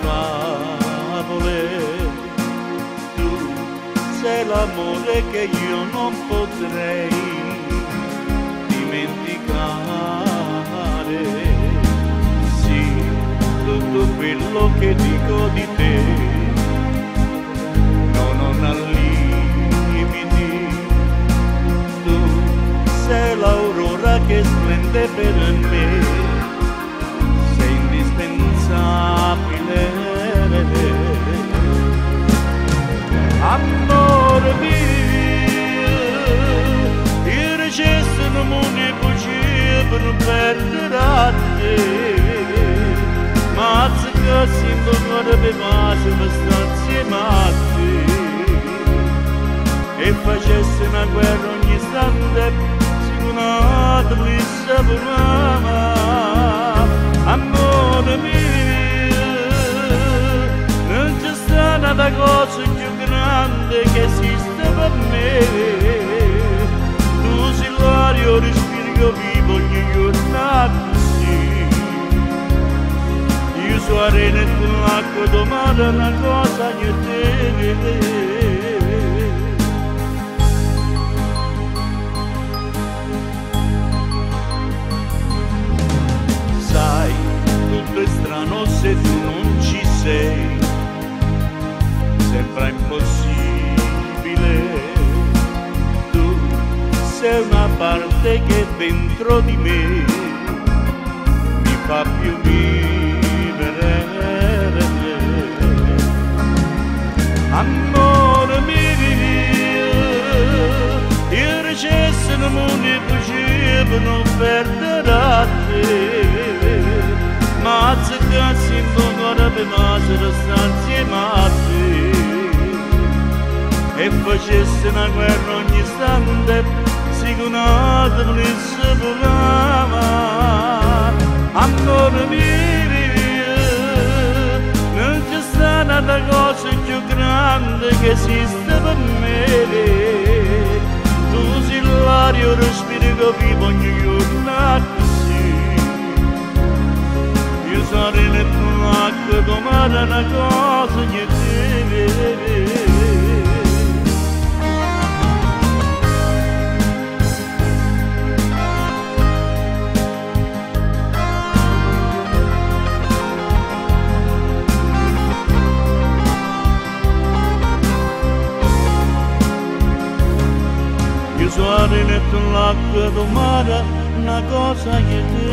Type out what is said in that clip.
favole. Tu sei l'amore che io non potrei dimenticare. Sì, tutto quello che dico di te non ha limiti. Tu sei l'aurora che splende per me, sei indispensabile. Amore mio, io recesso non mi bugie per perdere a te, ma se che sempre vorrebbe mai stare insieme a te e facesse una guerra ogni istante, sicuramente volesse per me. Amore mio, non c'è stata una cosa più grande che esiste per me. Tu sei l'aria, respiro che vivo ogni giorno così. Io sono arena e tu l'acqua, domani una cosa niente. Sai, tutto è strano se tu non ci sei, sembra impossibile. Tu sei una parte che dentro di me mi fa più vivere. Amore mio, io recesso non mi piacevo non perdere a te, ma se che sempre vorrebbe mai stare insieme a te e facesse una guerra ogni istante, sicuramente volesse volare. Amore mio, non c'è stata una cosa più grande che esiste per me. Tu sei l'aria, respiro che vivo ogni giorno così. Io sarei e tu l'acqua, domani una cosa niente. Io sono arena e tu l'acqua, domani una cosa niente.